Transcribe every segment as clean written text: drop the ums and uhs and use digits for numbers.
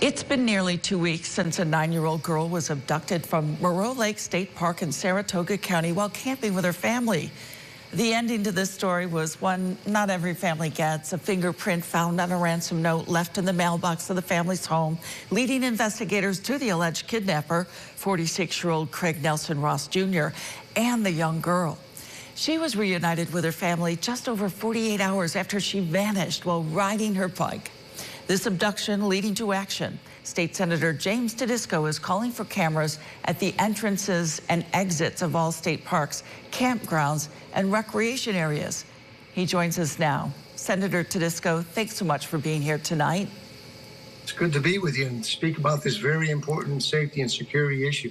It's been nearly 2 weeks since a 9-year-old girl was abducted from Moreau Lake State Park in Saratoga County while camping with her family. The ending to this story was one not every family gets: a fingerprint found on a ransom note left in the mailbox of the family's home, leading investigators to the alleged kidnapper, 46-year-old Craig Nelson Ross Jr., and the young girl. She was reunited with her family just over 48 hours after she vanished while riding her bike. This abduction leading to action. State Senator James Tedisco is calling for cameras at the entrances and exits of all state parks, campgrounds, and recreation areas. He joins us now. Senator Tedisco, thanks so much for being here tonight. It's good to be with you and speak about this very important safety and security issue.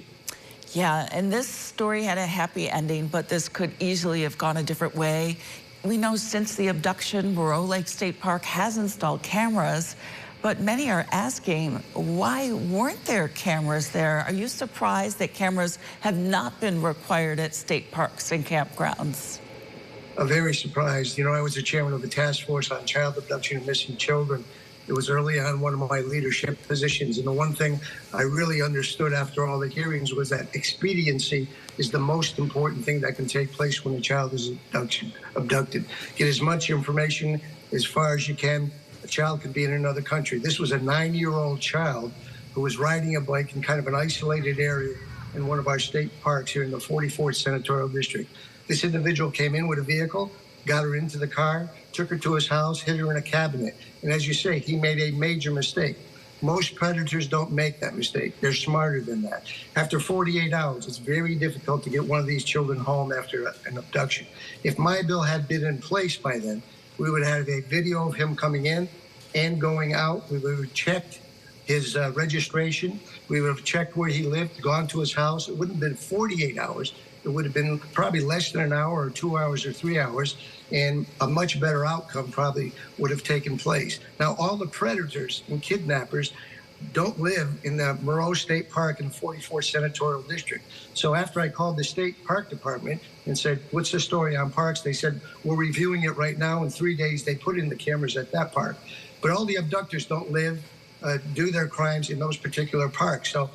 Yeah, and this story had a happy ending, but this could easily have gone a different way. We know since the abduction, Moreau Lake State Park has installed cameras, but many are asking, why weren't there cameras there? Are you surprised that cameras have not been required at state parks and campgrounds? I'm very surprised. You know, I was the chairman of the task force on child abduction and missing children. It was early on one of my leadership positions. And the one thing I really understood after all the hearings was that expediency is the most important thing that can take place when a child is abducted. Get as much information as far as you can. A child could be in another country. This was a 9-year-old child who was riding a bike in kind of an isolated area in one of our state parks here in the 44th Senatorial District. This individual came in with a vehicle, got her into the car, took her to his house, hid her in a cabinet. And as you say, he made a major mistake. Most predators don't make that mistake. They're smarter than that. After 48 hours, it's very difficult to get one of these children home after an abduction. If my bill had been in place by then, we would have a video of him coming in and going out. We would have checked his registration. We would have checked where he lived, gone to his house. It wouldn't have been 48 hours. It would have been probably less than an hour or 2 hours or 3 hours, and a much better outcome probably would have taken place. Now, all the predators and kidnappers don't live in the Moreau State Park in the 44th Senatorial District. So after I called the state park department and said, what's the story on parks? They said, we're reviewing it right now. In 3 days, they put in the cameras at that park. But all the abductors don't live, do their crimes in those particular parks. So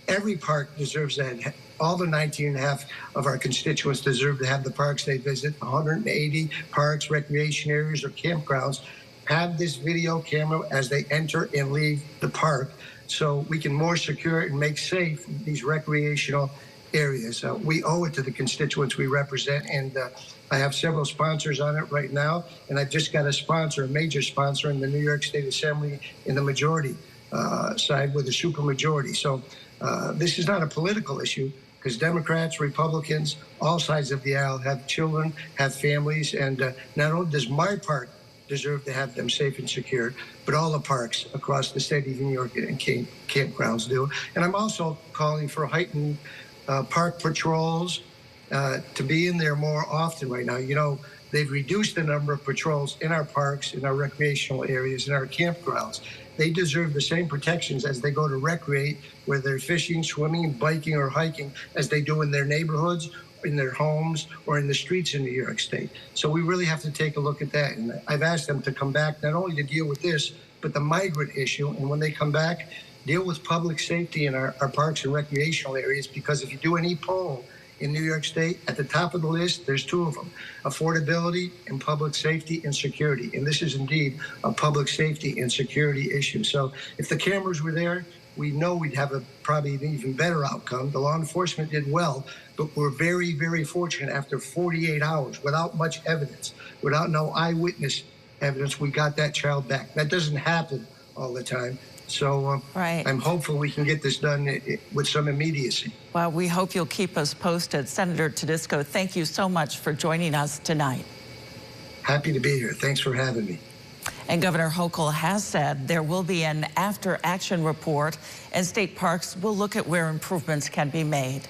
every park deserves that. All the 19.5 of our constituents deserve to have the parks they visit. 180 parks, recreation areas, or campgrounds have this video camera as they enter and leave the park, so we can more secure and make safe these recreational areas. We owe it to the constituents we represent, and I have several sponsors on it right now, and I've just got a major sponsor in the New York State Assembly in the majority side with a supermajority. So this is not a political issue, because Democrats, Republicans, all sides of the aisle have children, have families, and not only does my park deserve to have them safe and secure, but all the parks across the state of New York and campgrounds do. And I'm also calling for heightened park patrols to be in there more often right now. You know, they've reduced the number of patrols in our parks, in our recreational areas, in our campgrounds. They deserve the same protections as they go to recreate, whether they're fishing, swimming, biking, or hiking, as they do in their neighborhoods, in their homes, or in the streets in New York State. So we really have to take a look at that. And I've asked them to come back not only to deal with this, but the migrant issue. And when they come back, deal with public safety in our parks and recreational areas, because if you do any poll in New York State, at the top of the list, there's 2 of them: affordability and public safety and security. And this is indeed a public safety and security issue. So if the cameras were there, we know we'd have probably an even better outcome. The law enforcement did well, but we're very, very fortunate after 48 hours, without much evidence, without no eyewitness evidence, we got that child back. That doesn't happen all the time. So right. I'm hopeful we can get this done with some immediacy. Well, we hope you'll keep us posted. Senator Tedisco, thank you so much for joining us tonight. Happy to be here. Thanks for having me. And Governor Hochul has said there will be an after-action report, and state parks will look at where improvements can be made.